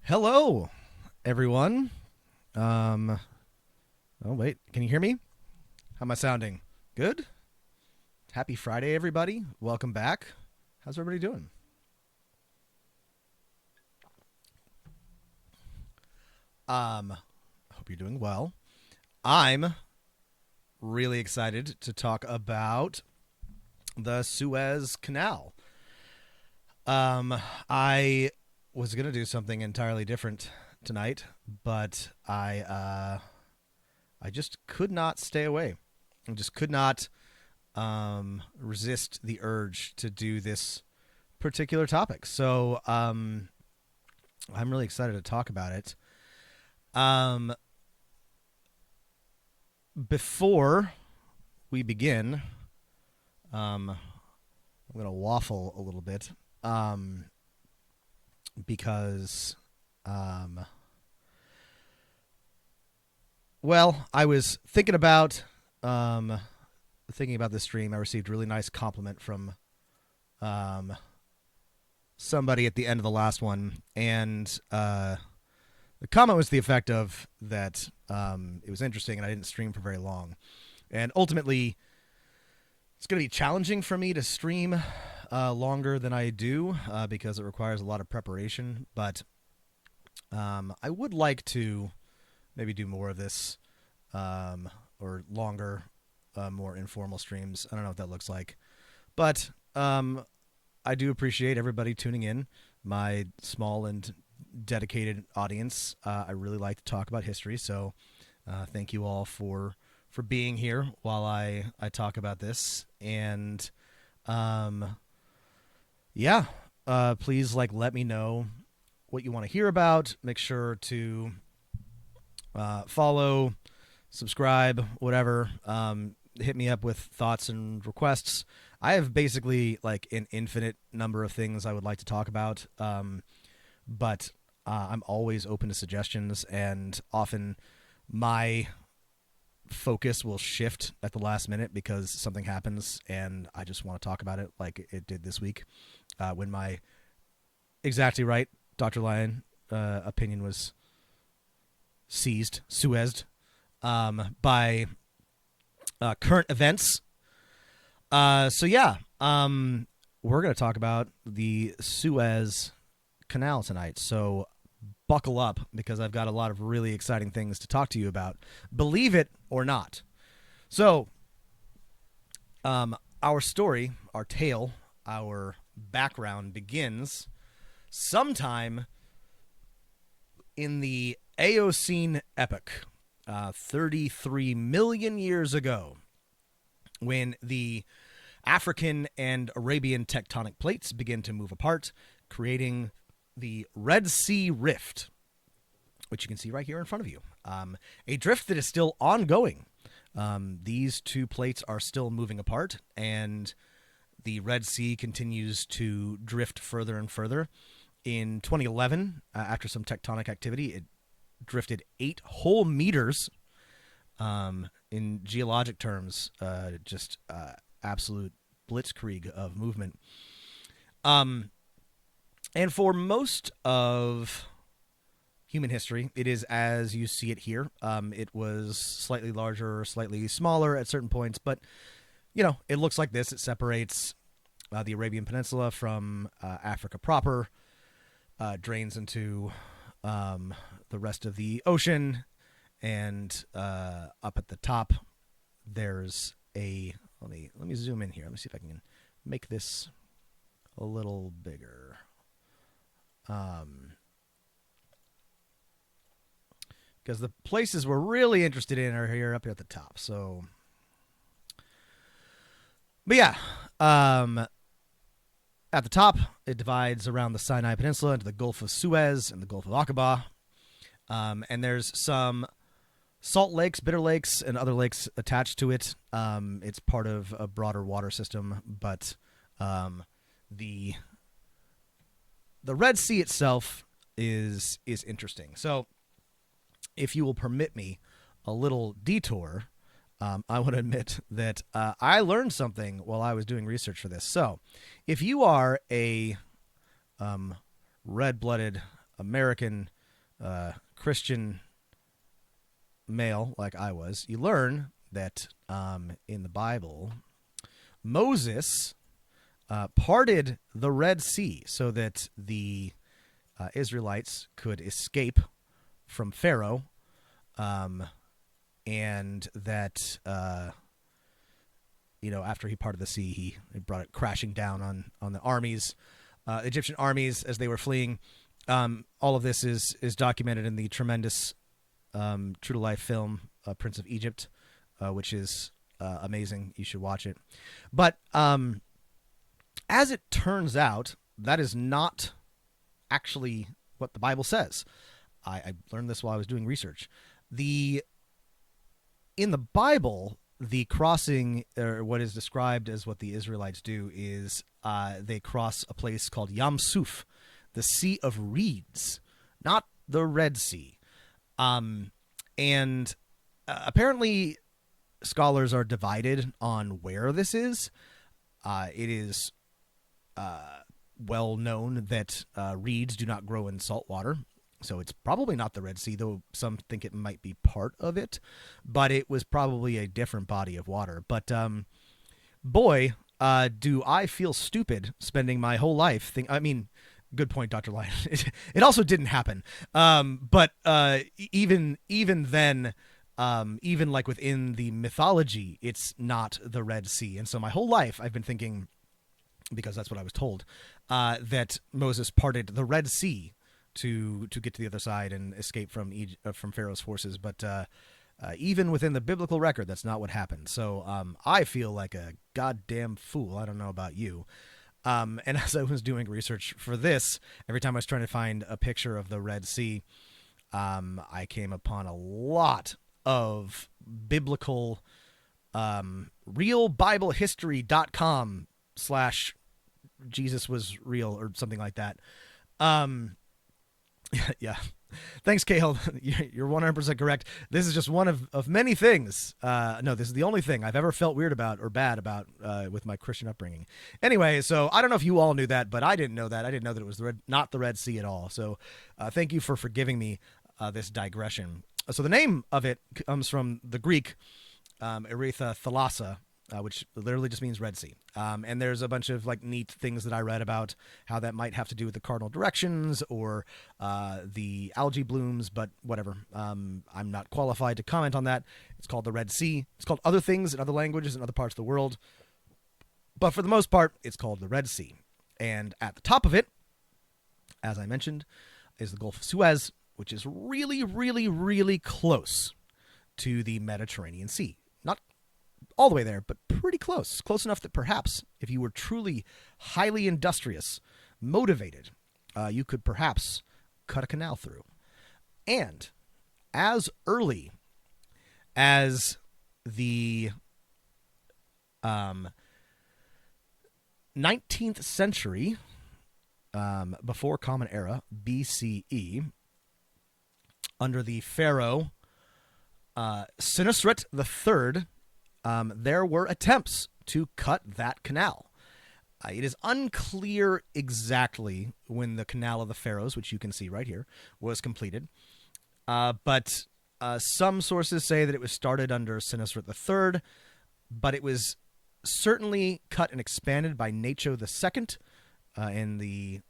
Hello, everyone. Um, oh, wait. Can you hear me? How am I sounding? Good? Happy Friday, everybody. Welcome back. How's everybody doing? I hope you're doing well. I'm really excited to talk about the Suez Canal. I was going to do something entirely different tonight, but I just could not stay away. I just could not resist the urge to do this particular topic. So I'm really excited to talk about it. Um, Before we begin, I'm going to waffle a little bit because, um, well, I was thinking about this stream. I received a really nice compliment from um, somebody at the end of the last one, and the comment was the effect of that it was interesting and I didn't stream for very long. And ultimately, it's going to be challenging for me to stream longer than I do because it requires a lot of preparation. But I would like to maybe do more of this or longer, more informal streams. I don't know what that looks like. But I do appreciate everybody tuning in. My small and dedicated audience. I really like to talk about history, so thank you all for being here while I talk about this. And yeah, please let me know what you want to hear about. Make sure to follow, subscribe, whatever. Hit me up with thoughts and requests. I have basically an infinite number of things I would like to talk about. But I'm always open to suggestions, and often my focus will shift at the last minute because something happens and I just want to talk about it like it did this week when my exactly right Dr. Lyon opinion was Suezed by current events. So yeah, we're going to talk about the Suez Canal tonight. So buckle up because I've got a lot of really exciting things to talk to you about. Believe it or not. So, our story, our tale, our background begins sometime in the Eocene epoch, 33 million years ago, when the African and Arabian tectonic plates begin to move apart, creating the Red Sea Rift, which you can see right here in front of you. A drift that is still ongoing. These two plates are still moving apart, and the Red Sea continues to drift further and further. In 2011, after some tectonic activity, it drifted 8 whole meters. In geologic terms, just absolute blitzkrieg of movement. And for most of human history, it is as you see it here. It was slightly larger or slightly smaller at certain points, but, it looks like this. It separates the Arabian Peninsula from Africa proper, drains into the rest of the ocean, and up at the top, there's a... Let me zoom in here. Let me see if I can make this a little bigger. Because the places we're really interested in are here up here at the top. So, but yeah, at the top, it divides around the Sinai Peninsula into the Gulf of Suez and the Gulf of Aqaba. And there's some salt lakes, bitter lakes, and other lakes attached to it. It's part of a broader water system, but the Red Sea itself is interesting. So, if you will permit me a little detour, I want to admit that I learned something while I was doing research for this. So, if you are a red-blooded American Christian male like I was, you learn that in the Bible, Moses parted the Red Sea so that the Israelites could escape from Pharaoh, and that after he parted the sea, he brought it crashing down on the armies, Egyptian armies, as they were fleeing. All of this is documented in the tremendous true to life film Prince of Egypt, which is amazing. You should watch it. But as it turns out, that is not actually what the Bible says. I learned this while I was doing research. In the Bible, the crossing, or what is described as what the Israelites do, is they cross a place called Yam Suf, the Sea of Reeds, not the Red Sea. And apparently scholars are divided on where this is. It is well known that reeds do not grow in salt water, so it's probably not the Red Sea, though some think it might be part of it, but it was probably a different body of water. But boy, do I feel stupid spending my whole life good point, Dr. Lyon. It also didn't happen. But even then, even like within the mythology, it's not the Red Sea. And so my whole life I've been thinking, because that's what I was told, that Moses parted the Red Sea to get to the other side and escape from Pharaoh's forces. But even within the biblical record, that's not what happened. So I feel like a goddamn fool. I don't know about you. And as I was doing research for this, every time I was trying to find a picture of the Red Sea, I came upon a lot of biblical, realbiblehistory.com/Jesus was real or something like that. Yeah. Thanks, Cahill. You're 100% correct. This is just one of many things. No, this is the only thing I've ever felt weird about or bad about with my Christian upbringing. Anyway, so I don't know if you all knew that, but I didn't know that. I didn't know that it was not the Red Sea at all. So thank you for forgiving me this digression. So the name of it comes from the Greek erytha thalassa, which literally just means Red Sea. And there's a bunch of like neat things that I read about how that might have to do with the cardinal directions or the algae blooms, but whatever. I'm not qualified to comment on that. It's called the Red Sea. It's called other things in other languages in other parts of the world. But for the most part, it's called the Red Sea. And at the top of it, as I mentioned, is the Gulf of Suez, which is really, really, really close to the Mediterranean Sea. Not all the way there, but pretty close. Close enough that perhaps if you were truly highly industrious, motivated, you could perhaps cut a canal through. And as early as the 19th century, before Common Era, BCE, under the pharaoh Senusret III, there were attempts to cut that canal. It is unclear exactly when the Canal of the Pharaohs, which you can see right here, was completed. But some sources say that it was started under Senusret III, but it was certainly cut and expanded by Necho II in the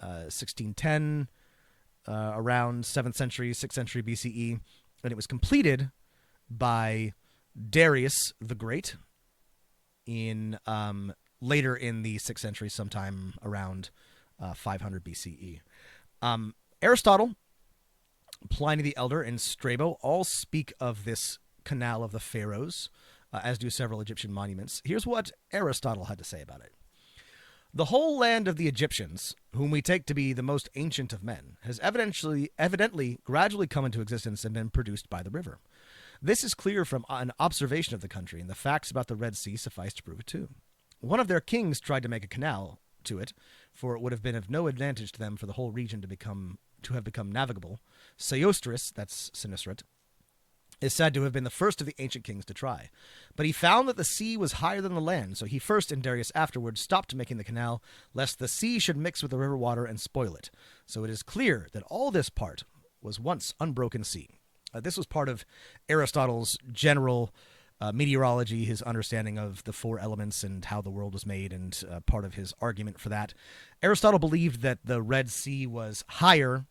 1610, around 7th century, 6th century BCE, and it was completed by Darius the Great in later in the 6th century, sometime around 500 BCE. Aristotle, Pliny the Elder, and Strabo all speak of this Canal of the Pharaohs, as do several Egyptian monuments. Here's what Aristotle had to say about it. The whole land of the Egyptians, whom we take to be the most ancient of men, has evidently gradually come into existence and been produced by the river. This is clear from an observation of the country, and the facts about the Red Sea suffice to prove it too. One of their kings tried to make a canal to it, for it would have been of no advantage to them for the whole region to have become navigable. Seiostris, that's Senusret, is said to have been the first of the ancient kings to try. But he found that the sea was higher than the land, so he first and Darius afterwards stopped making the canal, lest the sea should mix with the river water and spoil it. So it is clear that all this part was once unbroken sea. This was part of Aristotle's general meteorology, his understanding of the four elements and how the world was made, and part of his argument for that. Aristotle believed that the Red Sea was higher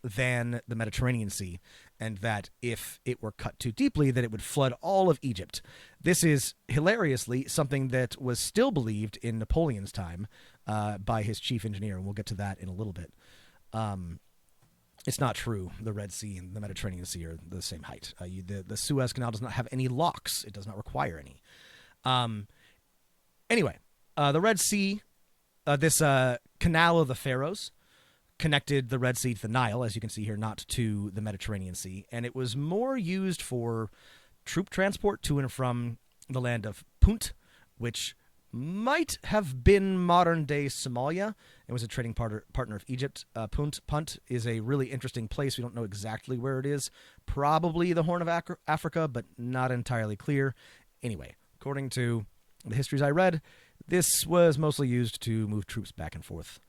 than the Mediterranean Sea, and that if it were cut too deeply, that it would flood all of Egypt. This is, hilariously, something that was still believed in Napoleon's time by his chief engineer, and we'll get to that in a little bit. It's not true. The Red Sea and the Mediterranean Sea are the same height. The Suez Canal does not have any locks. It does not require any. Anyway, the Red Sea, this Canal of the Pharaohs, connected the Red Sea to the Nile, as you can see here, not to the Mediterranean Sea, and it was more used for troop transport to and from the land of Punt, which might have been modern-day Somalia. It was a trading partner of Egypt. Punt is a really interesting place. We don't know exactly where it is. Probably the Horn of Africa, but not entirely clear. Anyway, according to the histories I read, this was mostly used to move troops back and forth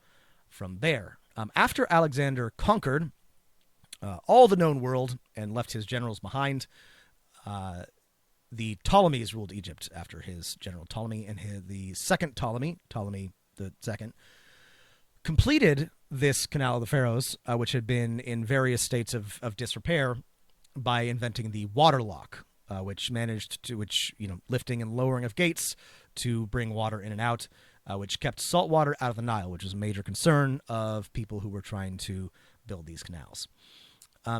from there. After Alexander conquered all the known world and left his generals behind, the Ptolemies ruled Egypt after his general Ptolemy, and the second Ptolemy the second, completed this Canal of the Pharaohs, which had been in various states of disrepair, by inventing the water lock, which lifting and lowering of gates to bring water in and out, which kept salt water out of the Nile, which was a major concern of people who were trying to build these canals.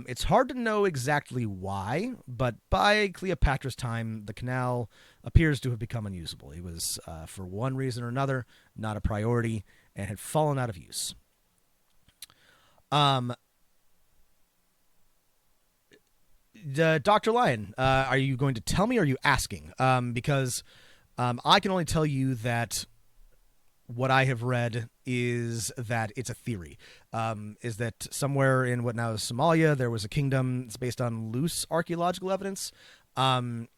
It's hard to know exactly why, but by Cleopatra's time, the canal appears to have become unusable. It was, for one reason or another, not a priority and had fallen out of use. Dr. Lyon, are you going to tell me, or are you asking? Because I can only tell you that what I have read is that it's a theory. Is that somewhere in what now is Somalia, there was a kingdom. It's based on loose archaeological evidence. But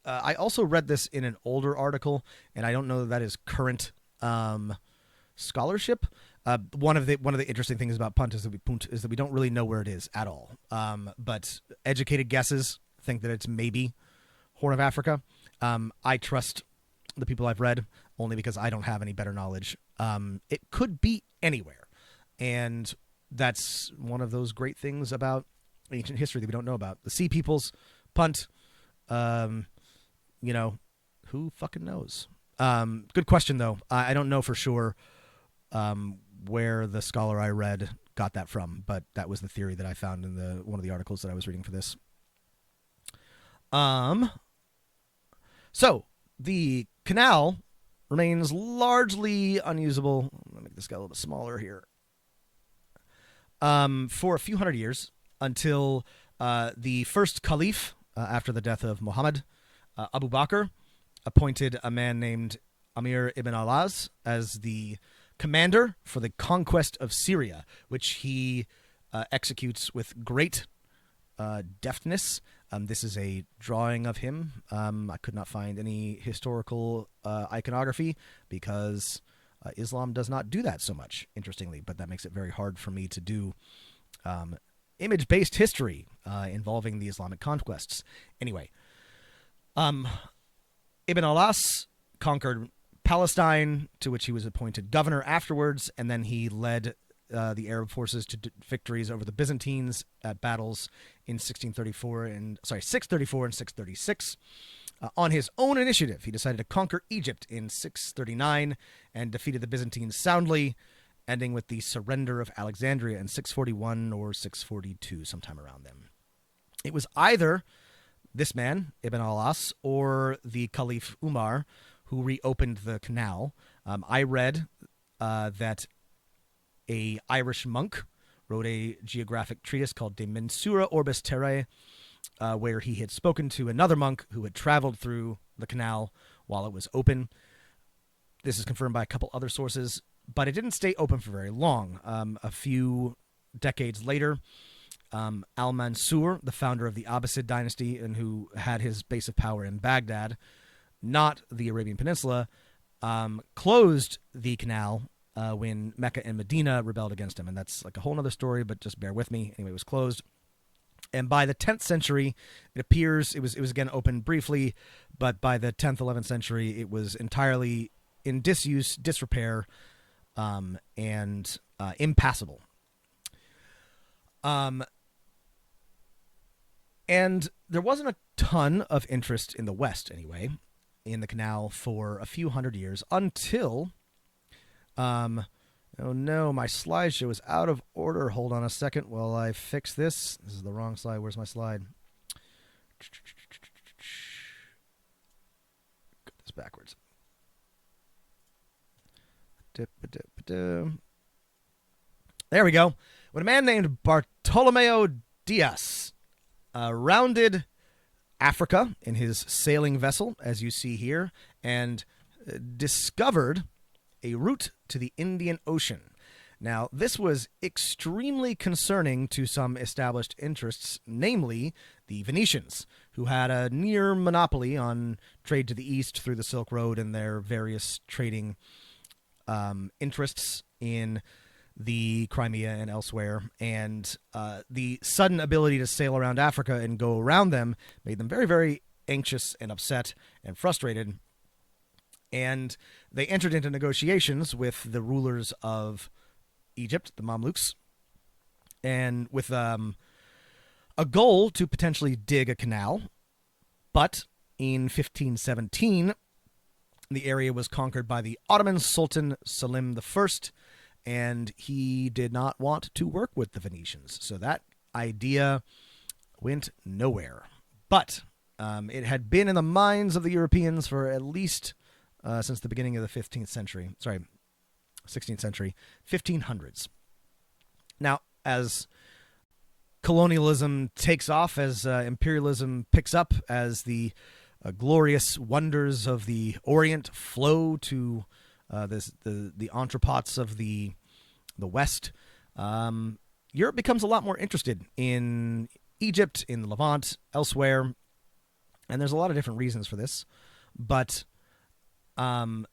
I also read this in an older article, and I don't know that is current scholarship. One of the interesting things about Punt is that we don't really know where it is at all. But educated guesses think that it's maybe Horn of Africa. I trust the people I've read only because I don't have any better knowledge. It could be anywhere, and that's one of those great things about ancient history that we don't know about. The Sea Peoples, Punt, who fucking knows? Good question, though. I don't know for sure where the scholar I read got that from, but that was the theory that I found in one of the articles that I was reading for this. So the canal remains largely unusable. Let me make this guy a little bit smaller here. For a few hundred years, until the first caliph, after the death of Muhammad, Abu Bakr, appointed a man named Amir ibn al-As as the commander for the conquest of Syria, which he executes with great deftness. This is a drawing of him. I could not find any historical iconography because Islam does not do that so much, interestingly, but that makes it very hard for me to do image-based history involving the Islamic conquests. Anyway, Ibn al-As conquered Palestine, to which he was appointed governor afterwards, and then he led the Arab forces to victories over the Byzantines at battles in 634 and 636. On his own initiative, he decided to conquer Egypt in 639 and defeated the Byzantines soundly, ending with the surrender of Alexandria in 641 or 642, sometime around then. It was either this man, Ibn al-As, or the Caliph Umar, who reopened the canal. I read that a Irish monk wrote a geographic treatise called De Mensura Orbis Terrae, where he had spoken to another monk who had traveled through the canal while it was open. This is confirmed by a couple other sources, but it didn't stay open for very long. A few decades later, Al-Mansur, the founder of the Abbasid dynasty and who had his base of power in Baghdad, not the Arabian Peninsula, closed the canal when Mecca and Medina rebelled against him. And that's like a whole other story, but just bear with me. Anyway, it was closed. And by the 10th century, it appears it was again opened briefly, but by the 10th, 11th century, it was entirely in disuse, disrepair, and impassable. And there wasn't a ton of interest in the West, anyway, in the canal for a few hundred years until, oh no, my slideshow is out of order. Hold on a second while I fix this. This is the wrong slide. Where's my slide? Got this backwards. There we go. When a man named Bartolomeo Diaz rounded Africa in his sailing vessel, as you see here, and discovered a route to the Indian Ocean. Now, this was extremely concerning to some established interests, namely the Venetians, who had a near monopoly on trade to the east through the Silk Road and their various trading interests in the Crimea and elsewhere, and the sudden ability to sail around Africa and go around them made them very, very anxious and upset and frustrated. And they entered into negotiations with the rulers of Egypt, the Mamluks, and with a goal to potentially dig a canal. But in 1517, the area was conquered by the Ottoman Sultan Selim I, and he did not want to work with the Venetians. So that idea went nowhere. But it had been in the minds of the Europeans for at least since the beginning of the 16th century, 1500s. Now, as colonialism takes off, as imperialism picks up, as the glorious wonders of the Orient flow to the entrepots of the West, Europe becomes a lot more interested in Egypt, in the Levant, elsewhere, and there's a lot of different reasons for this. But as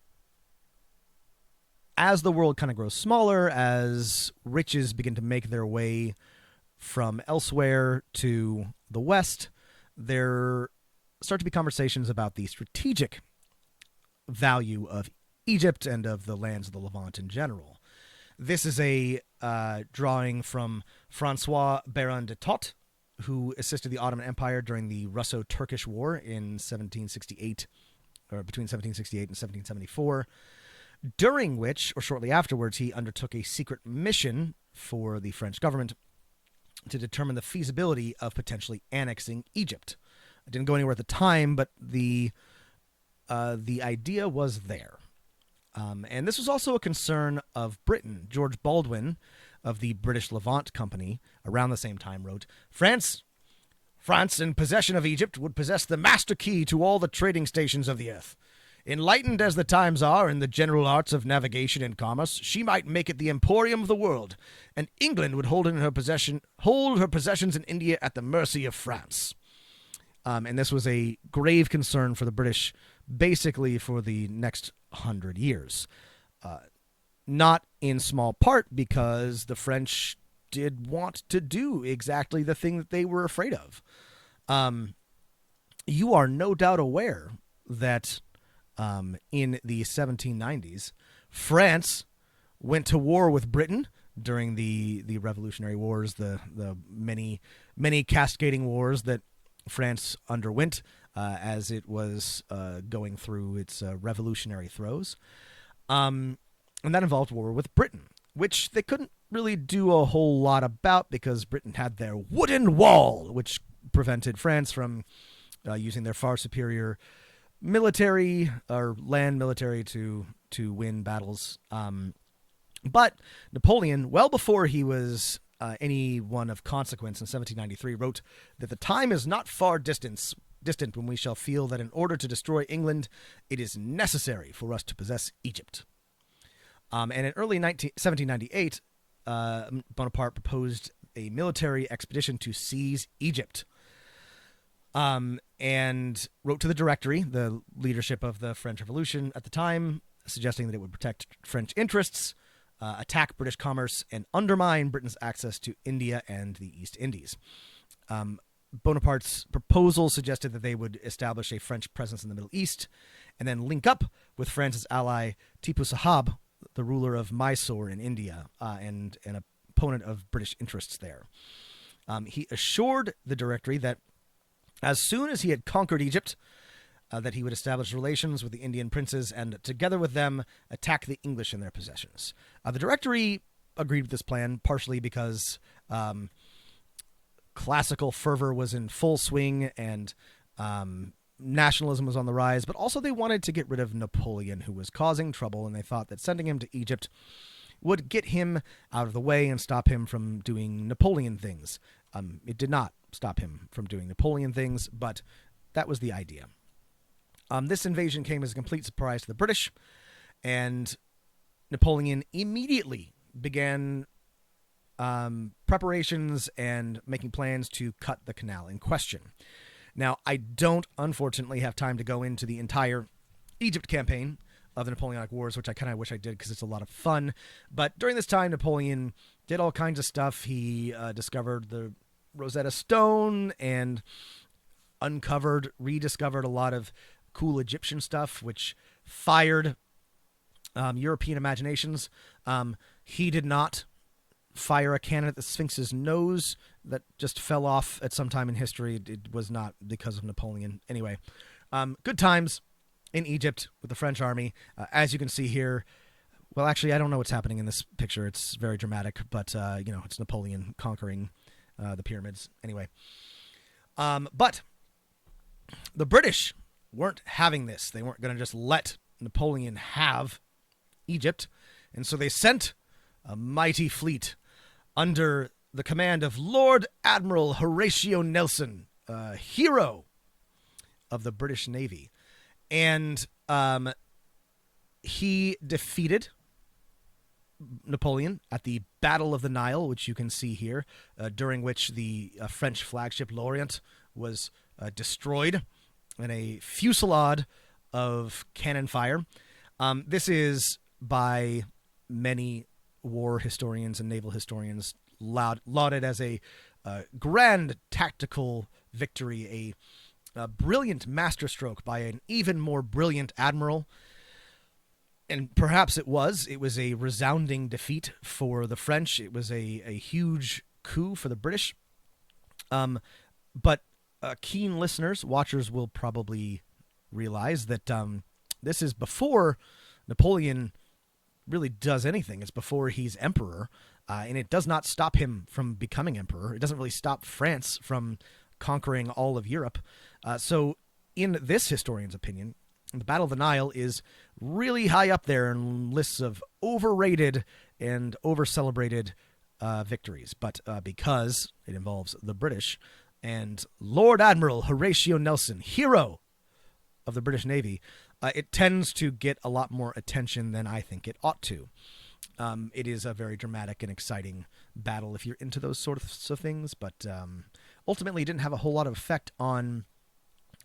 the world kind of grows smaller, as riches begin to make their way from elsewhere to the West, there start to be conversations about the strategic value of Egypt and of the lands of the Levant in general. This is a drawing from Francois Baron de Tott, who assisted the Ottoman Empire during the Russo-Turkish War in 1768, or between 1768 and 1774, during which, or shortly afterwards, he undertook a secret mission for the French government to determine the feasibility of potentially annexing Egypt. It didn't go anywhere at the time, but the idea was there. And this was also a concern of Britain. George Baldwin of the British Levant Company around the same time wrote, France, in possession of Egypt, would possess the master key to all the trading stations of the earth. Enlightened as the times are in the general arts of navigation and commerce, she might make it the emporium of the world, and England would hold her possessions in India at the mercy of France. And this was a grave concern for the British, basically for the next 100 years. Not in small part because the French did want to do exactly the thing that they were afraid of. You are no doubt aware that in the 1790s, France went to war with Britain during the Revolutionary Wars, the many cascading wars that France underwent as it was going through its revolutionary throes. And that involved war with Britain, which they couldn't really do a whole lot about because Britain had their wooden wall, which prevented France from using their far superior military or land military to win battles. But Napoleon, well before he was anyone of consequence in 1793, wrote that the time is not far distant when we shall feel that in order to destroy England, it is necessary for us to possess Egypt. And in early 1798, Bonaparte proposed a military expedition to seize Egypt. And wrote to the Directory, the leadership of the French Revolution at the time, suggesting that it would protect French interests. attack British commerce and undermine Britain's access to India and the East Indies. Bonaparte's proposal suggested that they would establish a French presence in the Middle East and then link up with France's ally Tipu Sahib, the ruler of Mysore in India, and an opponent of British interests there. He assured the Directory that as soon as he had conquered Egypt, that he would establish relations with the Indian princes and, together with them, attack the English in their possessions. The Directory agreed with this plan, partially because classical fervor was in full swing and nationalism was on the rise, but also they wanted to get rid of Napoleon, who was causing trouble, and they thought that sending him to Egypt would get him out of the way and stop him from doing Napoleon things. It did not stop him from doing Napoleon things, but that was the idea. This invasion came as a complete surprise to the British, and Napoleon immediately began preparations and making plans to cut the canal in question. Now, I don't, unfortunately, have time to go into the entire Egypt campaign of the Napoleonic Wars, which I kind of wish I did because it's a lot of fun. But during this time, Napoleon did all kinds of stuff. He discovered the Rosetta Stone and rediscovered a lot of cool Egyptian stuff, which fired European imaginations. He did not fire a cannon at the Sphinx's nose that just fell off at some time in history. It was not because of Napoleon. Anyway, good times in Egypt with the French army. As you can see here, well, actually, I don't know what's happening in this picture. It's very dramatic, but, it's Napoleon conquering the pyramids. Anyway, but the British weren't having this. They weren't going to just let Napoleon have Egypt, and so they sent a mighty fleet under the command of Lord Admiral Horatio Nelson, a hero of the British Navy. And he defeated Napoleon at the Battle of the Nile, which you can see here, during which the French flagship L'Orient was destroyed in a fusillade of cannon fire. This is, by many war historians and naval historians, lauded as a grand tactical victory, a brilliant masterstroke by an even more brilliant admiral. And perhaps it was a resounding defeat for the French. It was a huge coup for the British. But keen listeners, watchers will probably realize that this is before Napoleon really does anything. It's before he's emperor, and it does not stop him from becoming emperor. It doesn't really stop France from conquering all of Europe. So in this historian's opinion, the Battle of the Nile is really high up there in lists of overrated and over-celebrated victories. But because it involves the British and Lord Admiral Horatio Nelson, hero of the British Navy, it tends to get a lot more attention than I think it ought to. It is a very dramatic and exciting battle if you're into those sorts of things, but ultimately it didn't have a whole lot of effect on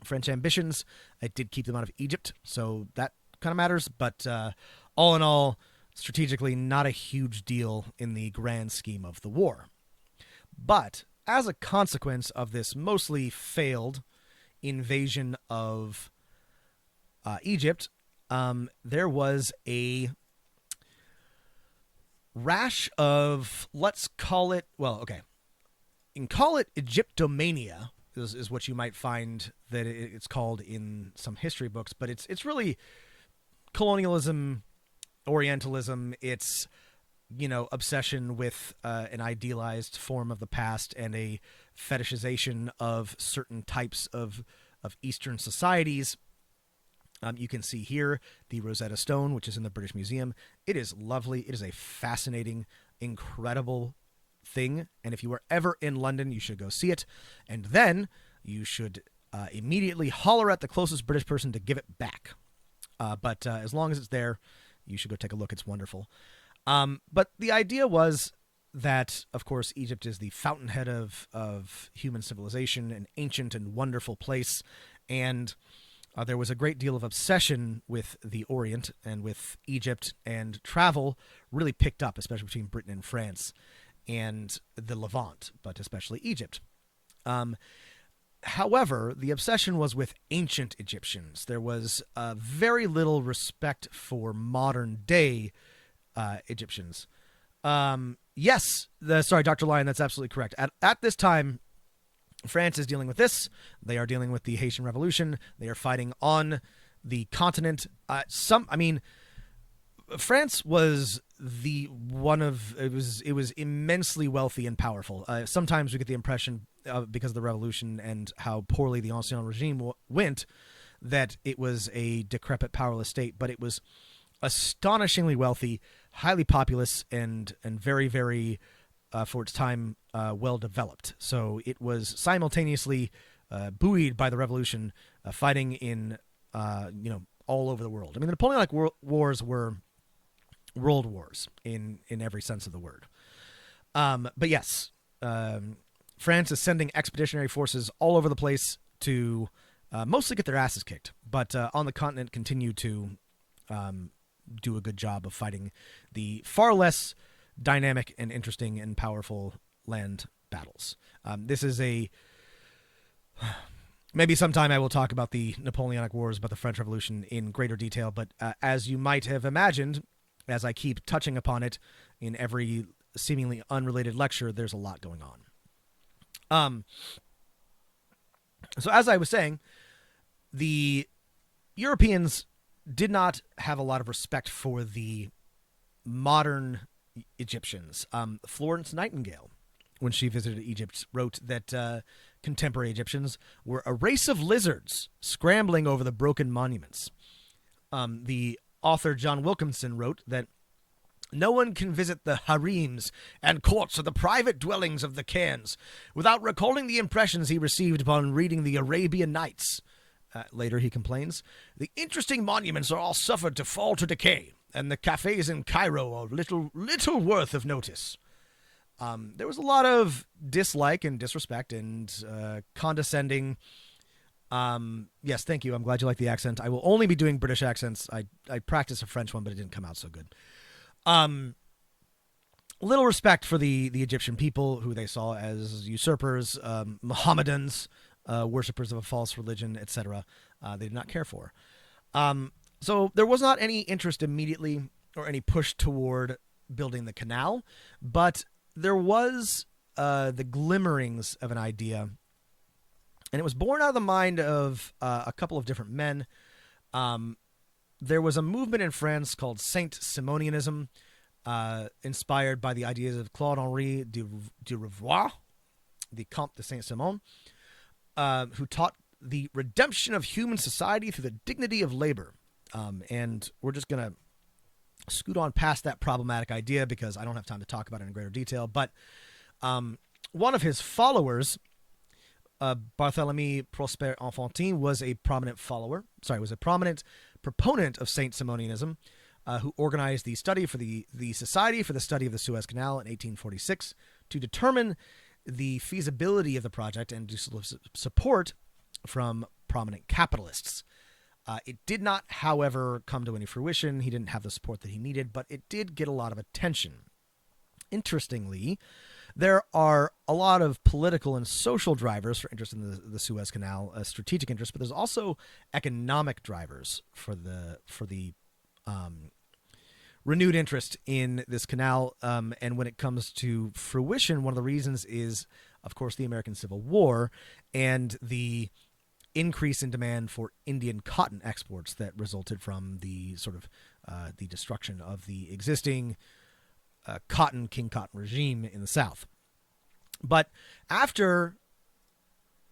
French ambitions. It did keep them out of Egypt, so that kind of matters, but all in all, strategically not a huge deal in the grand scheme of the war. But as a consequence of this mostly failed invasion of Egypt, there was a rash of, let's call it, you can call it Egyptomania, is what you might find that it's called in some history books, but it's really colonialism, Orientalism. It's, obsession with an idealized form of the past and a fetishization of certain types of Eastern societies. You can see here the Rosetta Stone, which is in the British Museum. It is lovely. It is a fascinating, incredible thing. And if you are ever in London, you should go see it. And then you should immediately holler at the closest British person to give it back. But as long as it's there, you should go take a look. It's wonderful. But the idea was that, of course, Egypt is the fountainhead of human civilization, an ancient and wonderful place. And There was a great deal of obsession with the Orient and with Egypt, and travel really picked up, especially between Britain and France and the Levant, but especially Egypt. However, the obsession was with ancient Egyptians. There was very little respect for modern day Egyptians. Yes, sorry, Dr. Lyon, that's absolutely correct. At this time, France is dealing with this. They are dealing with the Haitian Revolution. They are fighting on the continent. France was it was immensely wealthy and powerful. Sometimes we get the impression, because of the revolution and how poorly the Ancien regime went, that it was a decrepit, powerless state. But it was astonishingly wealthy, highly populous, and very, very, for its time, well developed. So it was simultaneously buoyed by the revolution, fighting in all over the world. I mean, the Napoleonic Wars were world wars in every sense of the word. But yes, France is sending expeditionary forces all over the place to mostly get their asses kicked, but on the continent continue to do a good job of fighting the far less dynamic and interesting and powerful land battles. This is maybe sometime I will talk about the Napoleonic Wars, about the French Revolution in greater detail, but as you might have imagined, as I keep touching upon it in every seemingly unrelated lecture, there's a lot going on. So as I was saying, the Europeans did not have a lot of respect for the modern Egyptians. Florence Nightingale, when she visited Egypt, wrote that contemporary Egyptians were a race of lizards scrambling over the broken monuments. The author John Wilkinson wrote that no one can visit the harems and courts of the private dwellings of the Khans without recalling the impressions he received upon reading the Arabian Nights. Later he complains, the interesting monuments are all suffered to fall to decay, and the cafes in Cairo are little worth of notice. There was a lot of dislike and disrespect and condescending. Yes, thank you. I'm glad you like the accent. I will only be doing British accents. I practiced a French one, but it didn't come out so good. Little respect for the Egyptian people, who they saw as usurpers, Mohammedans, worshippers of a false religion, etc. They did not care for. So there was not any interest immediately or any push toward building the canal, but there was the glimmerings of an idea, and it was born out of the mind of a couple of different men. There was a movement in France called Saint-Simonianism, inspired by the ideas of Claude-Henri de Rouvroy, the Comte de Saint-Simon, who taught the redemption of human society through the dignity of labor. And we're just going to scoot on past that problematic idea because I don't have time to talk about it in greater detail. But one of his followers, Barthélemy Prosper Enfantin, was a prominent proponent of Saint-Simonianism, who organized the study for the Society for the Study of the Suez Canal in 1846 to determine the feasibility of the project and to solicit support from prominent capitalists. It did not, however, come to any fruition. He didn't have the support that he needed, but it did get a lot of attention. Interestingly, there are a lot of political and social drivers for interest in the Suez Canal, a strategic interest, but there's also economic drivers for the renewed interest in this canal. And when it comes to fruition, one of the reasons is, of course, the American Civil War and the increase in demand for Indian cotton exports that resulted from the sort of the destruction of the existing King Cotton regime in the South. But after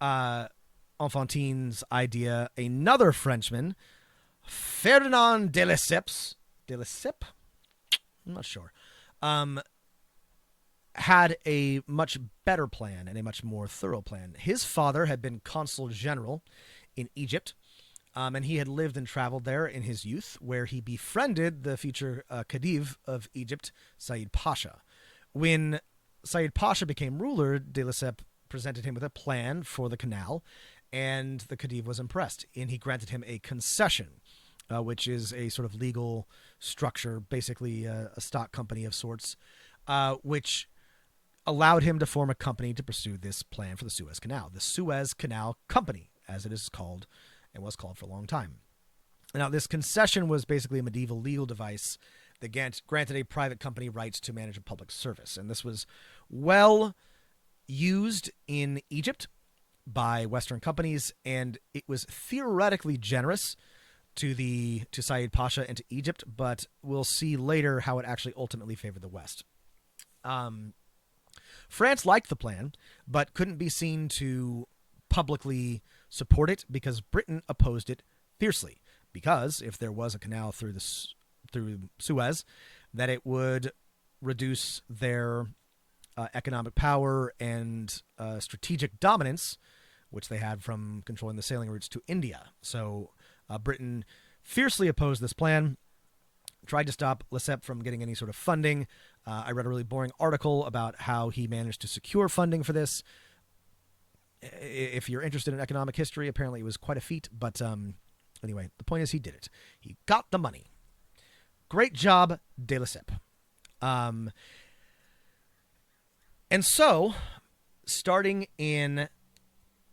Enfantin's idea, another Frenchman, Ferdinand de Lesseps, I'm not sure, had a much better plan and a much more thorough plan. His father had been consul general in Egypt, and he had lived and traveled there in his youth, where he befriended the future Khedive of Egypt, Said Pasha. When Said Pasha became ruler, de Lesseps presented him with a plan for the canal, and the Khedive was impressed, and he granted him a concession, which is a sort of legal structure, basically a stock company of sorts, which allowed him to form a company to pursue this plan for the Suez Canal, the Suez Canal Company, as it is called and was called for a long time. Now, this concession was basically a medieval legal device that granted a private company rights to manage a public service, and this was well used in Egypt by Western companies, and it was theoretically generous to Said Pasha and to Egypt, but we'll see later how it actually ultimately favored the West. France liked the plan, but couldn't be seen to publicly support it because Britain opposed it fiercely. Because if there was a canal through Suez, that it would reduce their economic power and strategic dominance, which they had from controlling the sailing routes to India. So Britain fiercely opposed this plan, tried to stop Lesseps from getting any sort of funding. I read a really boring article about how he managed to secure funding for this. If you're interested in economic history, apparently it was quite a feat. But anyway, the point is he did it. He got the money. Great job, de Lesseps. And so, starting in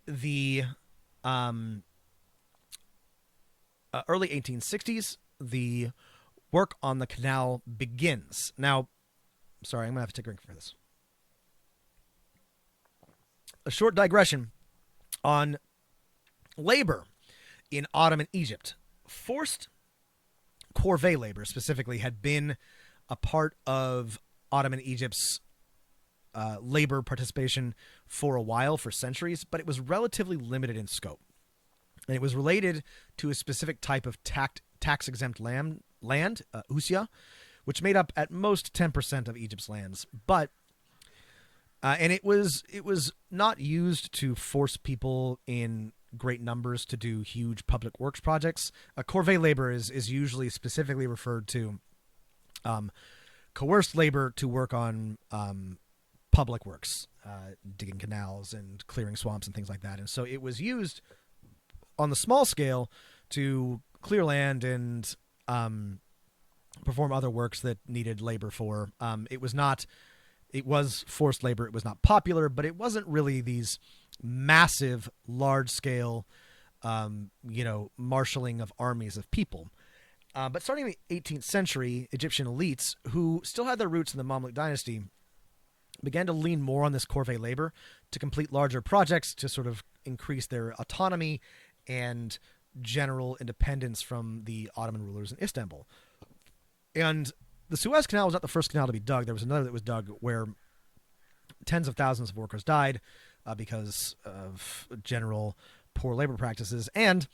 the early 1860s, the work on the canal begins. Now, sorry, I'm going to have to take a drink for this. A short digression on labor in Ottoman Egypt. Forced corvée labor, specifically, had been a part of Ottoman Egypt's labor participation for a while, for centuries, but it was relatively limited in scope. And it was related to a specific type of tax-exempt land, usia, which made up at most 10% of Egypt's lands. But and it was not used to force people in great numbers to do huge public works projects. Corvée labor is usually specifically referred to coerced labor to work on public works, digging canals and clearing swamps and things like that. And so it was used on the small scale to clear land and perform other works that needed labor for. It was forced labor. It was not popular, but it wasn't really these massive, large-scale, marshaling of armies of people. But starting in the 18th century, Egyptian elites, who still had their roots in the Mamluk dynasty, began to lean more on this corvée labor to complete larger projects to sort of increase their autonomy and general independence from the Ottoman rulers in Istanbul. And the Suez Canal was not the first canal to be dug. There was another that was dug where tens of thousands of workers died because of general poor labor practices. And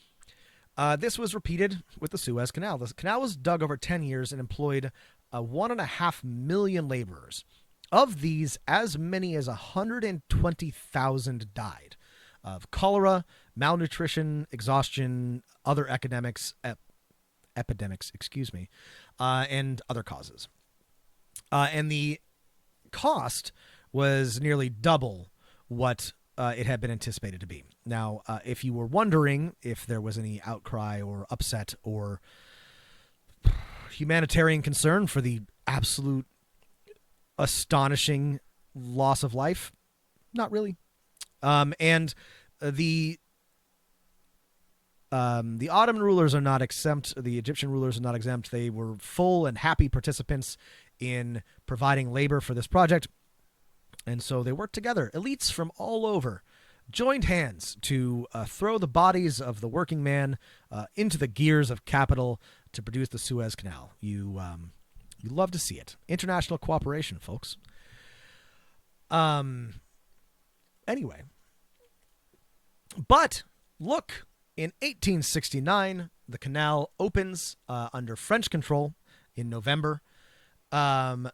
this was repeated with the Suez Canal. The canal was dug over 10 years and employed 1.5 million laborers. Of these, as many as 120,000 died of cholera, malnutrition, exhaustion, other epidemics, and other causes. And the cost was nearly double what it had been anticipated to be. Now, if you were wondering if there was any outcry or upset or humanitarian concern for the absolute astonishing loss of life, not really. And the Ottoman rulers are not exempt. The Egyptian rulers are not exempt. They were full and happy participants in providing labor for this project. And so they worked together. Elites from all over joined hands to throw the bodies of the working man into the gears of capital to produce the Suez Canal. You love to see it. International cooperation, folks. Anyway. But look, in 1869, the canal opens under French control in November. The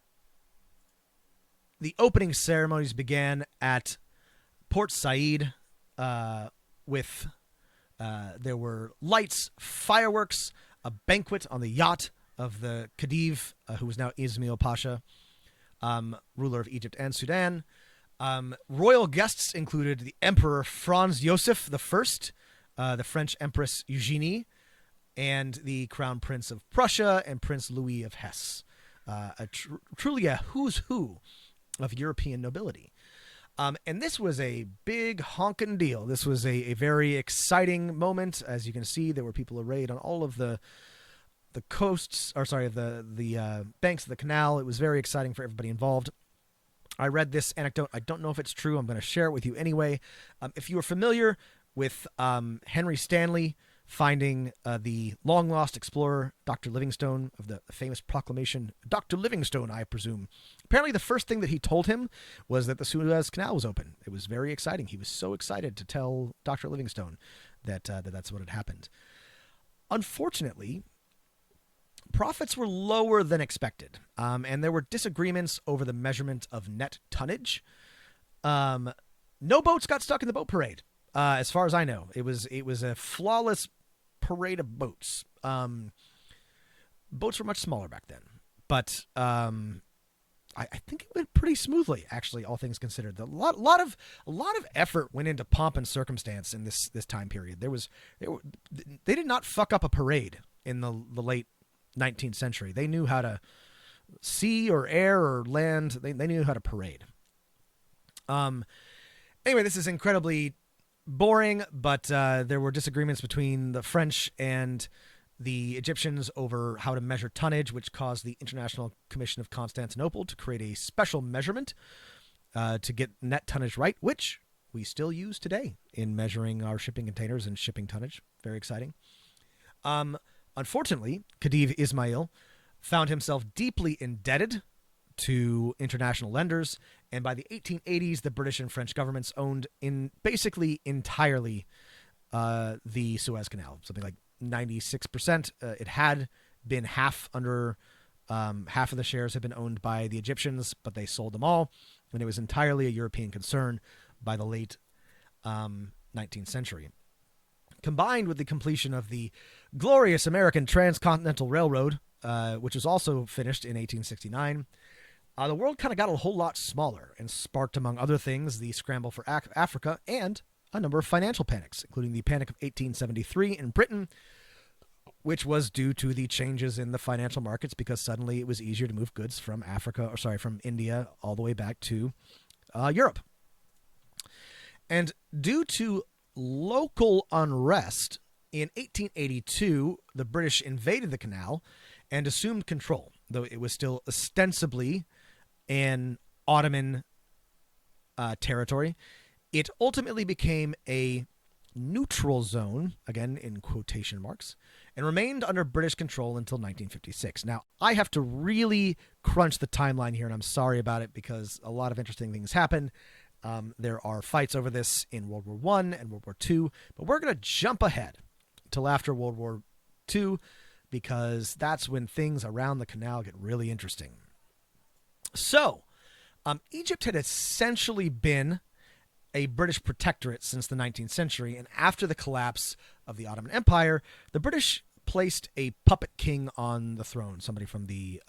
opening ceremonies began at Port Said with there were lights, fireworks, a banquet on the yacht of the Khedive, who was now Ismail Pasha, ruler of Egypt and Sudan. Royal guests included the Emperor Franz Joseph I, the French Empress Eugenie, and the Crown Prince of Prussia and Prince Louis of Hesse. Truly a who's who of European nobility. And this was a big honkin' deal. This was a very exciting moment. As you can see, there were people arrayed on all of the coasts, or sorry, the banks of the canal. It was very exciting for everybody involved. I read this anecdote. I don't know if it's true. I'm going to share it with you anyway. If you are familiar with Henry Stanley finding the long-lost explorer, Dr. Livingstone, of the famous proclamation, Dr. Livingstone, I presume. Apparently the first thing that he told him was that the Suez Canal was open. It was very exciting. He was so excited to tell Dr. Livingstone that that's what had happened. Unfortunately, profits were lower than expected, and there were disagreements over the measurement of net tonnage. No boats got stuck in the boat parade, as far as I know. It was a flawless parade of boats. Boats were much smaller back then, but I think it went pretty smoothly, actually, all things considered. A lot of effort went into pomp and circumstance in this time period. They did not fuck up a parade in the late 19th century. They knew how to sea or air or land. They knew how to parade. Anyway, this is incredibly boring, but there were disagreements between the French and the Egyptians over how to measure tonnage, which caused the International Commission of Constantinople to create a special measurement to get net tonnage right, which we still use today in measuring our shipping containers and shipping tonnage. Very exciting. Unfortunately, Khedive Ismail found himself deeply indebted to international lenders, and by the 1880s, the British and French governments owned basically entirely the Suez Canal, something like 96%. It had been half of the shares had been owned by the Egyptians, but they sold them all, and it was entirely a European concern by the late 19th century. Combined with the completion of the glorious American Transcontinental Railroad, which was also finished in 1869, the world kind of got a whole lot smaller and sparked, among other things, the scramble for Africa and a number of financial panics, including the Panic of 1873 in Britain, which was due to the changes in the financial markets because suddenly it was easier to move goods from from India all the way back to Europe. And due to local unrest, in 1882, the British invaded the canal and assumed control, though it was still ostensibly an Ottoman territory. It ultimately became a neutral zone, again in quotation marks, and remained under British control until 1956. Now, I have to really crunch the timeline here, and I'm sorry about it because a lot of interesting things happen. There are fights over this in World War I and World War II, but we're going to jump ahead till after World War II because that's when things around the canal get really interesting. So, Egypt had essentially been a British protectorate since the 19th century, and after the collapse of the Ottoman Empire, the British placed a puppet king on the throne, somebody from the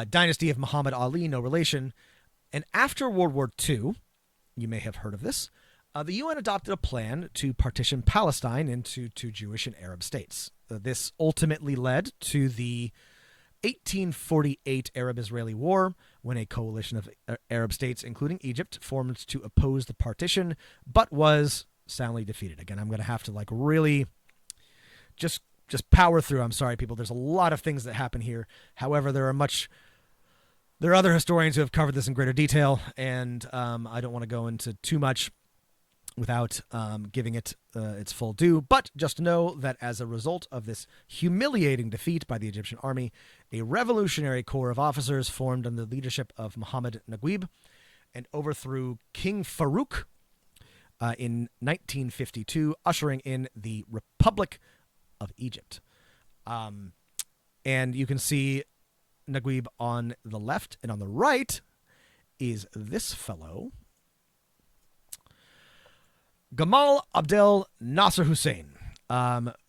dynasty of Muhammad Ali, no relation. And after World War II, you may have heard of this, the UN adopted a plan to partition Palestine into two Jewish and Arab states. This ultimately led to the 1848 Arab-Israeli War, when a coalition of Arab states, including Egypt, formed to oppose the partition, but was soundly defeated. Again, I'm going to have to really just power through. I'm sorry, people. There's a lot of things that happen here. However, there are other historians who have covered this in greater detail, and I don't want to go into too much without giving it its full due. But just know that as a result of this humiliating defeat by the Egyptian army, a revolutionary corps of officers formed under the leadership of Muhammad Naguib and overthrew King Farouk in 1952, ushering in the Republic of Egypt. And you can see Naguib on the left, and on the right is this fellow, Gamal Abdel Nasser Hussein,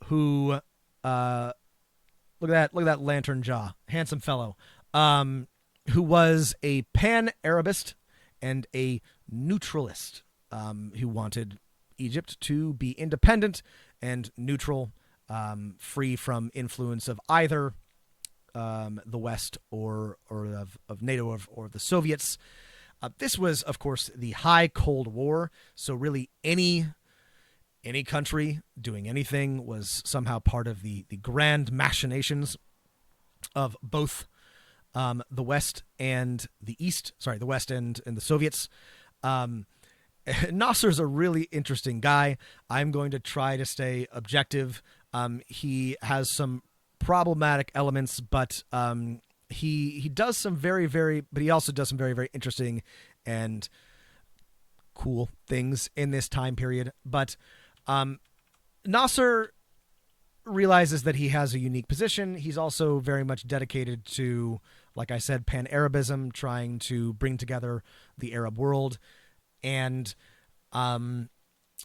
who look at that lantern jaw, handsome fellow, who was a pan-Arabist and a neutralist who wanted Egypt to be independent and neutral, free from influence of either the West or of NATO or the Soviets. This was, of course, the high Cold War, so really any country doing anything was somehow part of the grand machinations of both the West and the East. Sorry, the West and the Soviets. Nasser's a really interesting guy. I'm going to try to stay objective. He has some problematic elements, but he does some but he also does some very, very interesting and cool things in this time period. But Nasser realizes that he has a unique position. He's also very much dedicated to, like I said, pan-Arabism, trying to bring together the Arab world. And,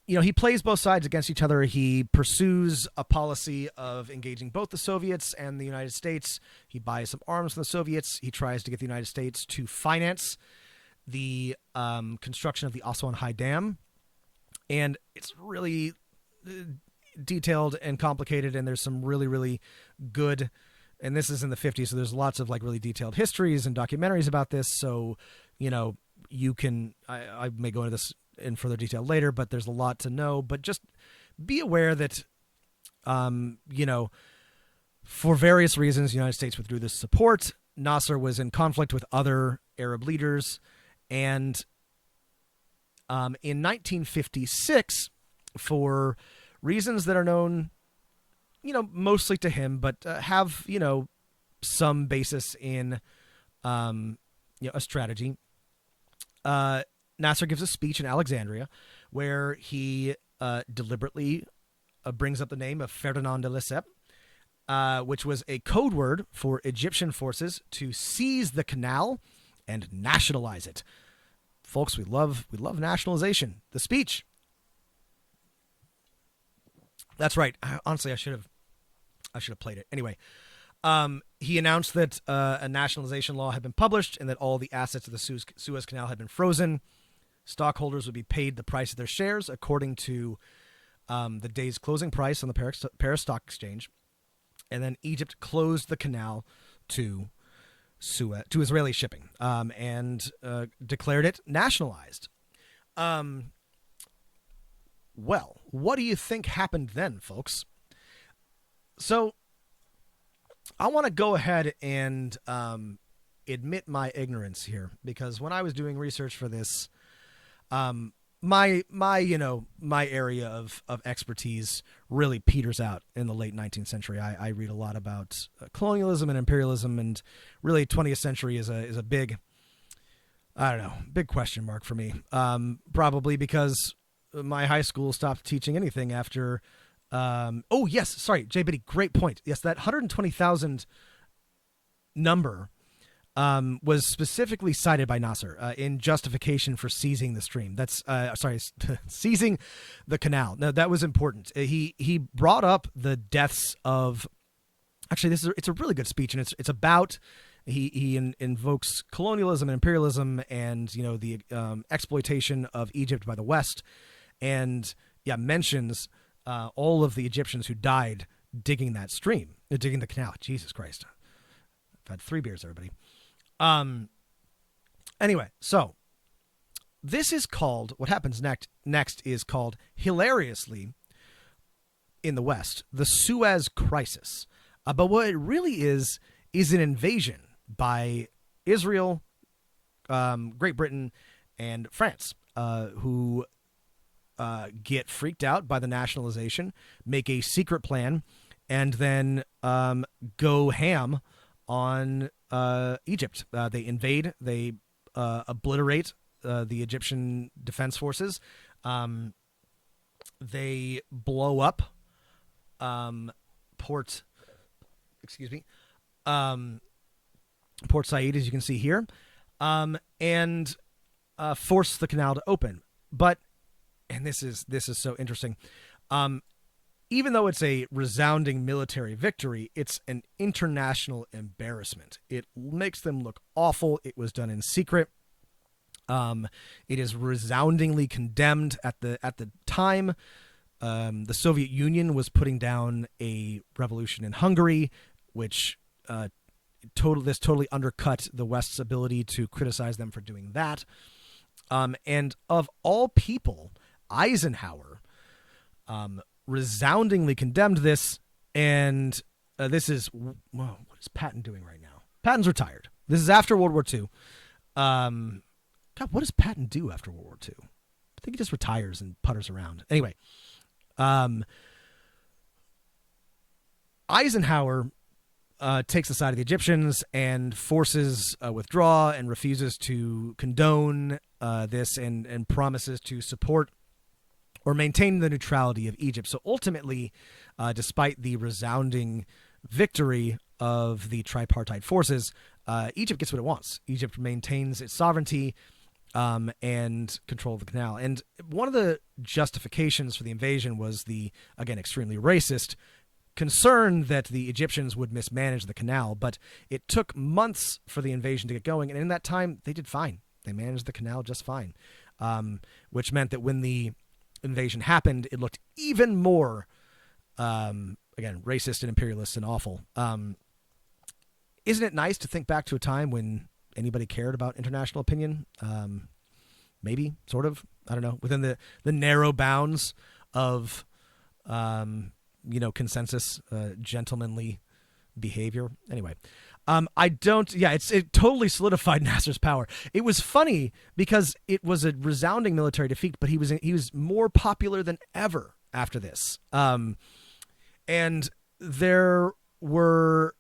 he plays both sides against each other. He pursues a policy of engaging both the Soviets and the United States. He buys some arms from the Soviets. He tries to get the United States to finance the construction of the Aswan High Dam. And it's really detailed and complicated, and there's some really, really good, and this is in the 50s, so there's lots of really detailed histories and documentaries about this. So, you can, I may go into this in further detail later, but there's a lot to know. But just be aware that, for various reasons, the United States withdrew this support. Nasser was in conflict with other Arab leaders, and in 1956, for reasons that are known, mostly to him, but have, some basis in, a strategy. Nasser gives a speech in Alexandria where he deliberately brings up the name of Ferdinand de Lesseps, which was a code word for Egyptian forces to seize the canal and nationalize it. Folks, we love nationalization. The speech. That's right. Honestly, I should have played it. Anyway, he announced that a nationalization law had been published and that all the assets of the Suez Canal had been frozen. Stockholders would be paid the price of their shares according to the day's closing price on the Paris Stock Exchange. And then Egypt closed the canal to Israeli shipping and declared it nationalized. Well, what do you think happened then, folks? So I want to go ahead and admit my ignorance here, because when I was doing research for this, my area of expertise really peters out in the late 19th century. I read a lot about colonialism and imperialism, and really 20th century is a big, big question mark for me. Probably because my high school stopped teaching anything after. Oh yes, sorry, Jay Biddy, great point. Yes, that 120,000 number was specifically cited by Nasser in justification for seizing the stream. That's seizing the canal. Now that was important. He brought up the deaths of. Actually, it's a really good speech, and it's about. He invokes colonialism and imperialism, and the exploitation of Egypt by the West, and mentions all of the Egyptians who died digging that stream, digging the canal. Jesus Christ, I've had 3 beers, everybody. Anyway, so this is called, what happens next is called, hilariously, in the West, the Suez Crisis. But what it really is an invasion by Israel, Great Britain, and France, who get freaked out by the nationalization, make a secret plan, and then go ham on Egypt. They invade, they obliterate the Egyptian defense forces. They blow up Port Said, as you can see here, and force the canal to open. But, and this is so interesting, even though it's a resounding military victory, it's an international embarrassment. It makes them look awful. It was done in secret. It is resoundingly condemned at the time. The Soviet Union was putting down a revolution in Hungary, which totally undercut the West's ability to criticize them for doing that. And of all people, Eisenhower resoundingly condemned this. And this is, whoa, what is Patton doing right now? Patton's retired. This is after World War II. God, what does Patton do after World War II? I think he just retires and putters around. Anyway, Eisenhower takes the side of the Egyptians and forces withdraw and refuses to condone this and promises to support or maintain the neutrality of Egypt. So ultimately, despite the resounding victory of the tripartite forces, Egypt gets what it wants. Egypt maintains its sovereignty and control of the canal. And one of the justifications for the invasion was the, again, extremely racist concern that the Egyptians would mismanage the canal. But it took months for the invasion to get going. And in that time, they did fine. They managed the canal just fine, which meant that when the invasion happened, it looked even more, again, racist and imperialist and awful. Isn't it nice to think back to a time when anybody cared about international opinion? Maybe, sort of. I don't know. Within the narrow bounds of, consensus, gentlemanly behavior. Anyway, it totally solidified Nasser's power. It was funny because it was a resounding military defeat, but he was more popular than ever after this. And there were,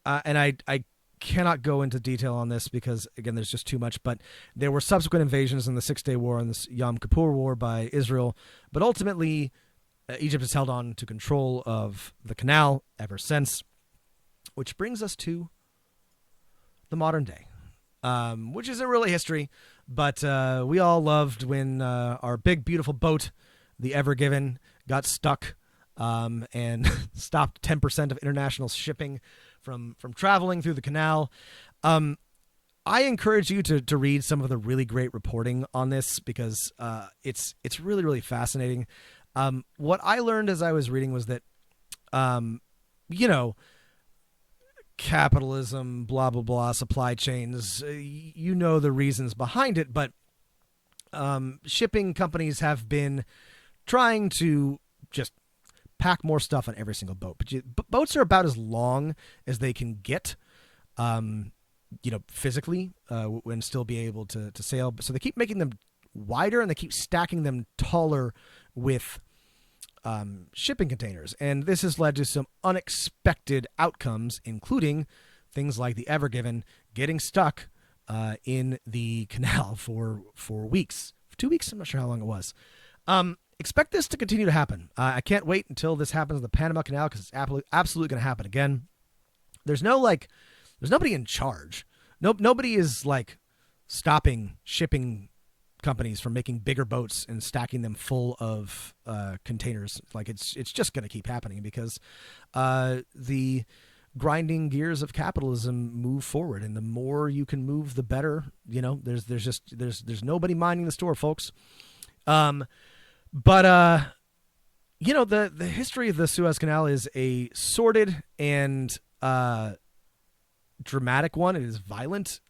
and I cannot go into detail on this because, again, there's just too much, but there were subsequent invasions in the Six-Day War and the Yom Kippur War by Israel. But ultimately, Egypt has held on to control of the canal ever since, which brings us to the modern day, which isn't really history, but we all loved when our big, beautiful boat, the Ever Given, got stuck and stopped 10% of international shipping from traveling through the canal. I encourage you to read some of the really great reporting on this because it's really, really fascinating. What I learned as I was reading was that, capitalism, blah, blah, blah, supply chains, the reasons behind it, but shipping companies have been trying to just pack more stuff on every single boat. But boats are about as long as they can get, physically, and still be able to sail. So they keep making them wider and they keep stacking them taller with shipping containers. And this has led to some unexpected outcomes, including things like the Ever Given getting stuck in the canal for weeks. 2 weeks? I'm not sure how long it was. Expect this to continue to happen. I can't wait until this happens in the Panama Canal because it's absolutely going to happen again. There's nobody in charge. Nobody is stopping shipping companies from making bigger boats and stacking them full of containers. It's just going to keep happening because the grinding gears of capitalism move forward, and the more you can move, the better. There's nobody minding the store, folks. But the history of the Suez Canal is a sordid and dramatic one. It is violent.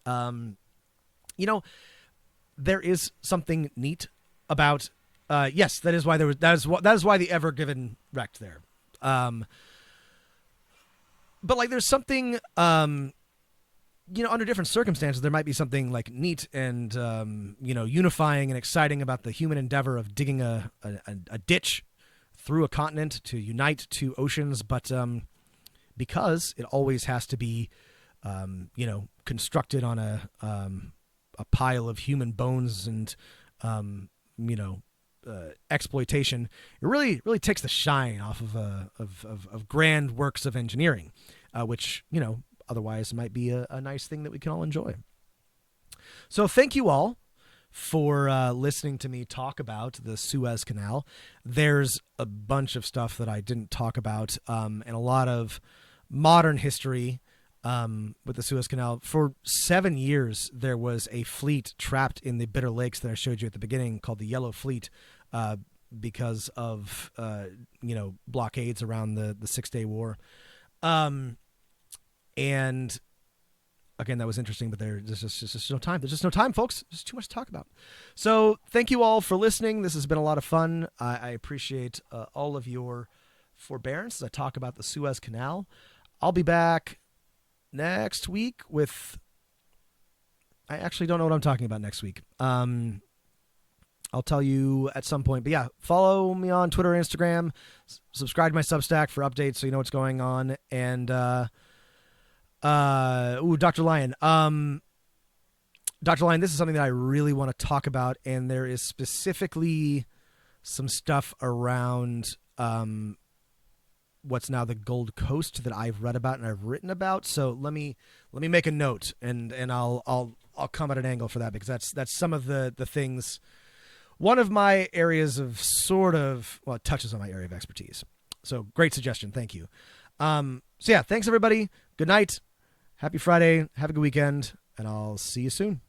There is something neat about. Yes, that is why that is why the Ever Given wrecked there. But there's something. Under different circumstances, there might be something neat and, unifying and exciting about the human endeavor of digging a ditch through a continent to unite two oceans. But because it always has to be, constructed on a pile of human bones and, exploitation, it really takes the shine off of grand works of engineering, which, otherwise, it might be a nice thing that we can all enjoy. So thank you all for listening to me talk about the Suez Canal. There's a bunch of stuff that I didn't talk about, and a lot of modern history with the Suez Canal. For 7 years, there was a fleet trapped in the Bitter Lakes that I showed you at the beginning called the Yellow Fleet because of, blockades around the 6-Day War. And again, that was interesting, but there's just no time. There's just no time, folks. There's too much to talk about. So thank you all for listening. This has been a lot of fun. I appreciate all of your forbearance as I talk about the Suez Canal. I'll be back next week with... I actually don't know what I'm talking about next week. I'll tell you at some point. But yeah, follow me on Twitter and Instagram. Subscribe to my Substack for updates so you know what's going on. And, Dr. Lyon. Dr. Lyon, this is something that I really want to talk about. And there is specifically some stuff around what's now the Gold Coast that I've read about and I've written about. So let me make a note and I'll come at an angle for that, because that's some of the things. One of my areas of it touches on my area of expertise. So great suggestion. Thank you. So yeah, thanks everybody. Good night. Happy Friday. Have a good weekend, and I'll see you soon.